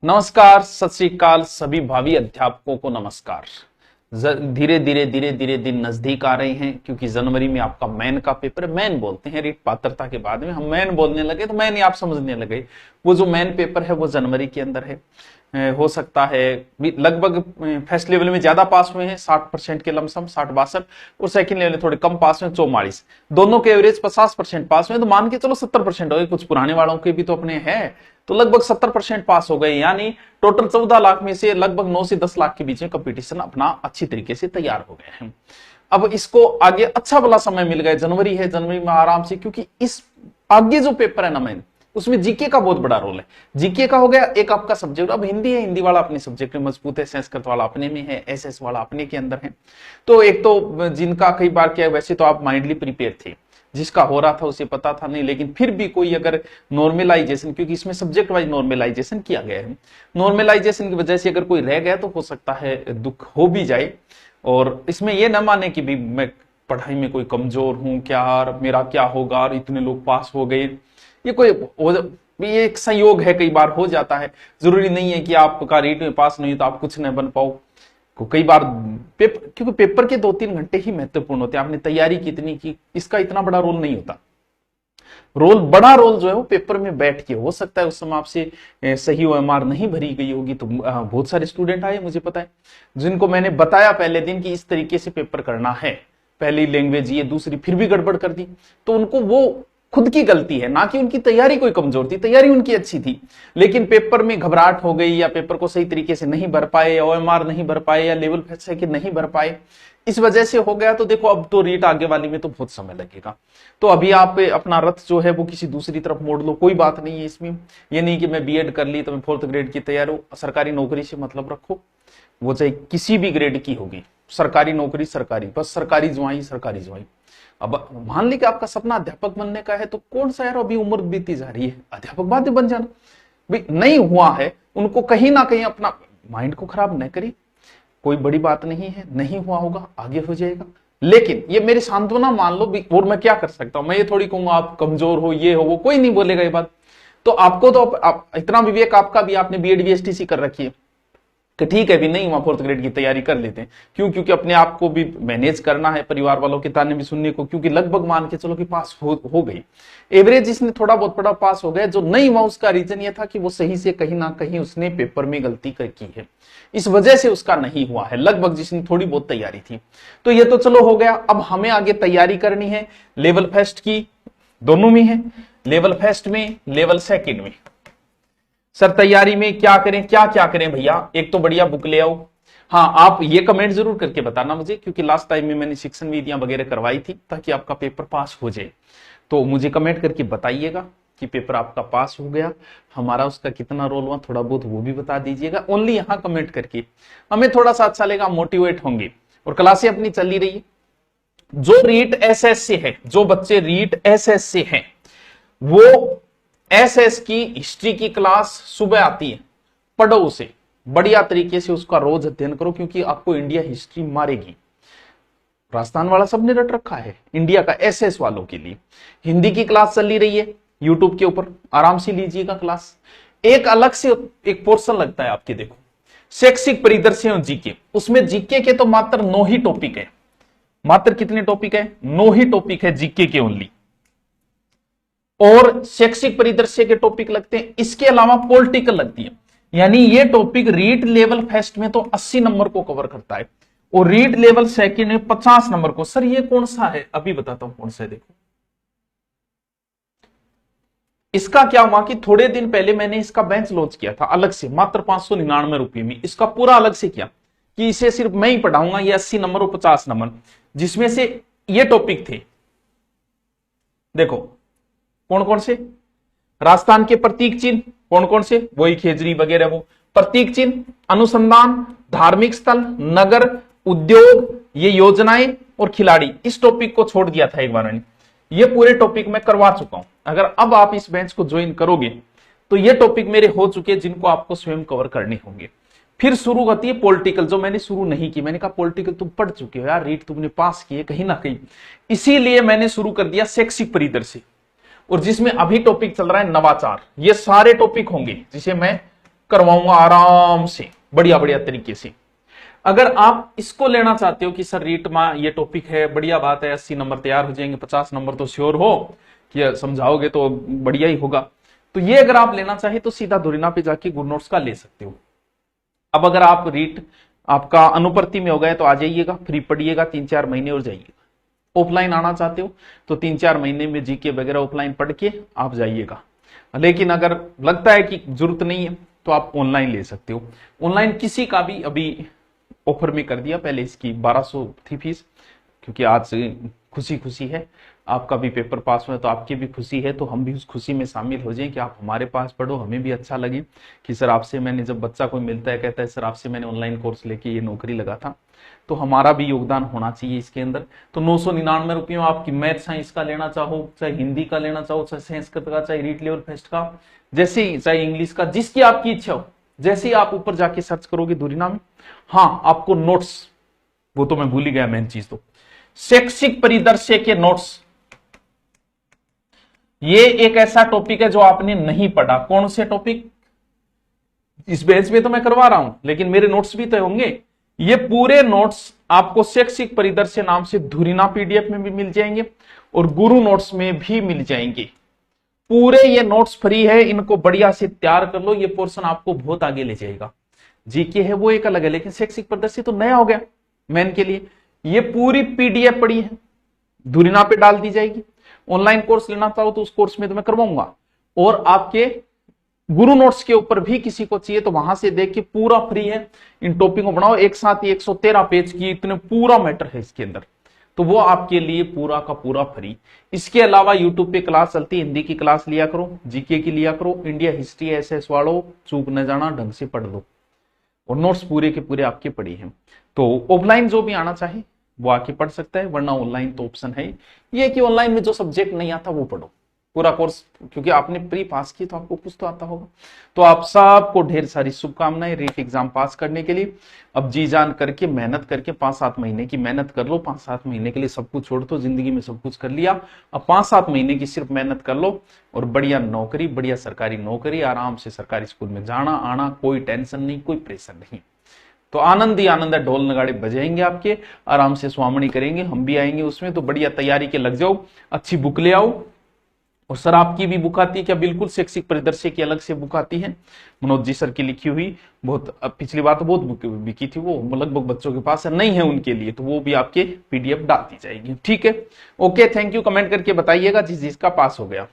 नमस्कार, सत श्री अकाल सभी भावी अध्यापकों को नमस्कार। धीरे धीरे दिन नजदीक आ रहे हैं क्योंकि जनवरी में आपका मैन का पेपर, मैन बोलते हैं रीट पात्रता के बाद में हम मैन बोलने लगे तो मैन ही आप समझने लगे। वो जो मैन पेपर है वो जनवरी के अंदर है। हो सकता है लगभग फर्स्ट लेवल में ज्यादा पास हुए हैं 60% के लमसम 60-62, और सेकंड लेवल में थोड़े कम पास हुए 44। दोनों के एवरेज 50% पास हुए तो मान के चलो 70% हो गए। कुछ पुराने वालों के भी तो अपने हैं, तो लगभग 70% पास हो गए। यानी टोटल 14 लाख में से लगभग 9 से 10 लाख के बीच में कंपटीशन अपना अच्छी तरीके से तैयार हो गए हैं। अब इसको आगे अच्छा भला समय मिल गया, जनवरी है, जनवरी में आराम से, क्योंकि इस आगे जो पेपर है ना मैंने उसमें जीके का बहुत बड़ा रोल है। जीके का हो गया एक आपका सब्जेक्ट, अब हिंदी है, हिंदी वाला अपने सब्जेक्ट में मजबूत है, संस्कृत वाला अपने में है, एसएस वाला अपने के अंदर है। तो एक तो जिनका कई बार क्या, वैसे तो आप माइंडली प्रिपेयर थे, जिसका हो रहा था उसे पता था नहीं, लेकिन फिर भी कोई अगर नॉर्मलाइजेशन, क्योंकि इसमें सब्जेक्ट वाइज नॉर्मलाइजेशन किया गया है, नॉर्मलाइजेशन की वजह से अगर कोई रह गया तो हो सकता है दुख हो भी जाए। और इसमें यह न माने कि भी मैं पढ़ाई में कोई कमजोर हूं क्या, और मेरा क्या होगा, और इतने लोग पास हो गए, ये एक संयोग है, कई बार हो जाता है। जरूरी नहीं है कि आपका रीट में पास नहीं तो आप कुछ न बन पाओ। कई बार क्योंकि पेपर के 2-3 घंटे ही महत्वपूर्ण होते हैं, आपने तैयारी कितनी की इसका इतना बड़ा रोल नहीं होता। बड़ा रोल जो है वो पेपर में बैठ के, हो सकता है उस समय आपसे सही ओएमआर नहीं भरी गई होगी, तो बहुत सारे स्टूडेंट आए, मुझे पता है, जिनको मैंने बताया पहले दिन कि इस तरीके से पेपर करना है, पहली लैंग्वेज ये, दूसरी, फिर भी गड़बड़ कर दी, तो उनको वो खुद की गलती है, ना कि उनकी तैयारी कोई कमजोर थी, तैयारी उनकी अच्छी थी, लेकिन पेपर में घबराहट हो गई, या पेपर को सही तरीके से नहीं भर पाए, या ओएमआर नहीं भर पाए, या लेवल सेकंड नहीं भर पाए, इस वजह से हो गया। तो देखो अब तो रीट आगे वाली में तो बहुत समय लगेगा, तो अभी आप अपना रथ जो है वो किसी दूसरी तरफ मोड़ लो, कोई बात नहीं है इसमें। ये नहीं कि मैं बीएड कर ली तो मैं 4th ग्रेड की तैयार हूं, सरकारी नौकरी से मतलब रखो, वो चाहे किसी भी ग्रेड की होगी, सरकारी नौकरी सरकारी, बस सरकारी ज्वाई सरकारी ज्वाई। अब मान ली कि आपका सपना अध्यापक बनने का है, तो कौन सा यार अभी उम्र बीती जा रही है, अध्यापक बाध्य बन जाना। भाई नहीं हुआ है, उनको कहीं ना कहीं अपना माइंड को खराब न करिए, कोई बड़ी बात नहीं है, नहीं हुआ होगा, आगे हो जाएगा। लेकिन ये मेरी सांत्वना मान लो, और मैं क्या कर सकता हूं, मैं ये थोड़ी कहूंगा आप कमजोर हो, ये हो वो, कोई नहीं बोलेगा ये बात। तो आपको तो आप इतना विवेक आपका भी, आपने बीएड बीएसटीसी कर रखी है कि ठीक है भी नहीं हुआ 4th ग्रेड की तैयारी कर लेते हैं, क्यों, क्योंकि अपने आप को भी मैनेज करना है, परिवार वालों के ताने भी सुनने को, क्योंकि लगभग मान के चलो कि पास हो गई, एवरेज इसने थोड़ा बहुत बड़ा पास हो गया। जो नहीं हुआ उसका रीजन ये था कि वो सही से कहीं ना कहीं उसने पेपर में गलती की है, इस वजह से उसका नहीं हुआ है, लगभग जिसने थोड़ी बहुत तैयारी थी। तो ये तो चलो हो गया। अब हमें आगे तैयारी करनी है, लेवल फर्स्ट की, दोनों में है, लेवल फर्स्ट में, लेवल सेकेंड में। सर तैयारी में क्या करें, क्या क्या करें भैया, एक तो बढ़िया बुक ले आओ। हाँ, आप ये कमेंट जरूर करके बताना मुझे, क्योंकि लास्ट टाइम में मैंने शिक्षण विधियां वगैरह करवाई थी ताकि आपका पेपर पास हो जाए। तो मुझे कमेंट करके बताइएगा कि पेपर आपका पास हो गया, हमारा उसका कितना रोल हुआ, थोड़ा बहुत वो भी बता दीजिएगा। ओनली यहाँ कमेंट करके हमें थोड़ा सा अच्छा लगेगा, मोटिवेट होंगे। और क्लासें अपनी चली रही है, जो रीट एसएस से है, जो बच्चे रीट एसएस से हैं, वो एसएस की हिस्ट्री की क्लास सुबह आती है, पढ़ो उसे बढ़िया तरीके से, उसका रोज अध्ययन करो, क्योंकि आपको इंडिया हिस्ट्री मारेगी। राजस्थान वाला सबने रट रखा है, इंडिया का एसएस वालों के लिए हिंदी की क्लास चली रही है यूट्यूब के ऊपर, आराम से लीजिएगा क्लास। एक अलग से एक पोर्शन लगता है आपके, देखो शैक्षिक परिदृश्य और जीके, उसमें जीके के तो मात्र 9 ही टॉपिक है, मात्र कितने टॉपिक है, 9 ही टॉपिक है जीके के ओनली, और शैक्षिक परिदृश्य के टॉपिक लगते हैं। इसके अलावा पॉलिटिकल लगती है, यानी ये टॉपिक रीट लेवल फर्स्ट में तो 80 नंबर को कवर करता है, और रीट लेवल सेकंड में 50 नंबर को। सर ये कौन सा है, अभी बताता हूं कौन सा है। देखो इसका क्या हुआ कि थोड़े दिन पहले मैंने इसका बेंच लॉन्च किया था अलग से, मात्र 599 रुपए में, इसका पूरा अलग से किया कि इसे सिर्फ मैं ही पढ़ाऊंगा, ये 80 नंबर और 50 नंबर, जिसमें से ये टॉपिक थे। देखो कौन कौन से, राजस्थान के प्रतीक चिन्ह, कौन कौन से, वही खेजरी वगैरह, वो प्रतीक चिन्ह, अनुसंधान, धार्मिक स्थल, नगर, उद्योग, ये योजनाएं और खिलाड़ी। इस टॉपिक को छोड़ दिया था एक बार मैंने, ये पूरे टॉपिक मैं करवा चुका हूं। अगर अब आप इस बेंच को ज्वाइन करोगे तो ये टॉपिक मेरे हो चुके हैं, जिनको आपको स्वयं कवर करने होंगे। फिर शुरू होती है पॉलिटिकल, जो मैंने शुरू नहीं की, मैंने कहा पॉलिटिकल तुम पढ़ चुके हो यार, रीट तुमने पास किए कहीं ना कहीं, इसीलिए मैंने शुरू कर दिया शैक्षिक परिदृश्य, और जिसमें अभी टॉपिक चल रहा है नवाचार। ये सारे टॉपिक होंगे जिसे मैं करवाऊंगा आराम से, बढ़िया बढ़िया तरीके से। अगर आप इसको लेना चाहते हो कि सर रीट में ये टॉपिक है, बढ़िया बात है, 80 नंबर तैयार हो जाएंगे, 50 नंबर तो श्योर हो कि समझाओगे तो बढ़िया ही होगा, तो ये अगर आप लेना चाहे तो सीधा धुरीना पे जाके गुड नोट्स का ले सकते हो। अब अगर आप रीट आपका अनुपर्ति में हो गए तो आ जाइएगा, फ्री पढ़िएगा 3-4 महीने और जाइएगा। ऑफलाइन आना चाहते हो तो 3-4 महीने में जीके वगैरह ऑफलाइन पढ़ के आप जाइएगा। लेकिन अगर लगता है कि जरूरत नहीं है तो आप ऑनलाइन ले सकते हो। ऑनलाइन किसी का भी अभी ऑफर में कर दिया, पहले इसकी 1200 थी फीस, क्योंकि आज खुशी खुशी है, आपका भी पेपर पास हुआ तो आपकी भी खुशी है, तो हम भी उस खुशी में शामिल हो जाएं कि आप हमारे पास पढ़ो, हमें भी अच्छा लगे कि सर आपसे मैंने, जब बच्चा कोई मिलता है कहता है सर आपसे मैंने ऑनलाइन कोर्स लेके ये नौकरी लगा था, तो हमारा भी योगदान होना चाहिए इसके अंदर। तो 999 रुपये में आपकी मैथ साइंस का लेना चाहो, चाहे हिंदी का लेना चाहो, चाहे संस्कृत का, चाहे रीट लेवल फेस्ट का, जैसे ही चाहे इंग्लिश का, जिसकी आपकी इच्छा हो, जैसे ही आप ऊपर जाके सर्च करोगे धुरीना में, हाँ आपको नोट्स, वो तो मैं भूल ही गया मेन चीज, तो शैक्षिक परिदृश्य के नोट्स, ये एक ऐसा टॉपिक है जो आपने नहीं पढ़ा। कौन से टॉपिक? इस बैच में तो मैं करवा रहा हूं, लेकिन मेरे नोट्स भी तो होंगे। ये पूरे नोट्स आपको शैक्षिक परिदृश्य नाम से धुरीना पीडीएफ में भी मिल जाएंगे और गुरु नोट्स में भी मिल जाएंगे। पूरे ये नोट्स फ्री है, इनको बढ़िया से तैयार कर लो, ये पोर्शन आपको बहुत आगे ले जाएगा। जीके है वो एक अलग है, लेकिन शैक्षिक परिदृश्य तो नया हो गया मैन के लिए। ये पूरी पीडीएफ पड़ी है, धुरीना पे डाल दी जाएगी। ऑनलाइन कोर्स लेना चाहो तो उस कोर्स में तो मैं करवाऊंगा, और आपके गुरु नोट्स के ऊपर भी किसी को चाहिए तो वहां से देख के पूरा फ्री है। इन टॉपिक को बनाओ, एक साथ ही 113 पेज की इतने पूरा मैटर है इसके अंदर, तो वो आपके लिए पूरा का पूरा फ्री। इसके अलावा यूट्यूब पे क्लास चलती है, हिंदी की क्लास लिया करो, जीके की लिया करो, इंडिया हिस्ट्री एसएस वालों चूक न जाना, ढंग से पढ़ लो, और नोट्स पूरे के पूरे आपके पड़ी हैं। तो ऑफलाइन जो भी आना चाहे वो आके पढ़ सकता है, वरना ऑनलाइन तो ऑप्शन है। ये कि ऑनलाइन में जो सब्जेक्ट नहीं आता वो पढ़ो पूरा कोर्स, क्योंकि आपने प्री पास की तो आपको कुछ तो आता होगा। तो आप सबको ढेर सारी शुभकामनाएं रीट एग्जाम पास करने के लिए। अब जी जान करके मेहनत करके 5-7 महीने की मेहनत कर लो। 5-7 महीने के लिए सब कुछ छोड़ दो, जिंदगी में सब कुछ कर लिया, अब 5-7 महीने की सिर्फ मेहनत कर लो और बढ़िया नौकरी, बढ़िया सरकारी नौकरी, आराम से सरकारी स्कूल में जाना आना, कोई टेंशन नहीं, कोई प्रेशर नहीं। तो आनंद ही आनंद है, ढोल नगाड़े बजेंगे आपके, आराम से स्वामणी करेंगे, हम भी आएंगे उसमें। तो बढ़िया तैयारी के लग जाओ, अच्छी बुक ले आओ। और सर आपकी भी बुक आती है क्या? बिल्कुल, शैक्षिक परिदृश्य की अलग से बुक आती है, मनोज जी सर की लिखी हुई, बहुत पिछली बार तो बहुत बुक बिकी थी, वो लगभग बच्चों के पास नहीं है उनके लिए, तो वो भी आपके पीडीएफ डाल दी जाएगी। ठीक है, ओके, थैंक यू। कमेंट करके बताइएगा जिस जिसका पास हो गया।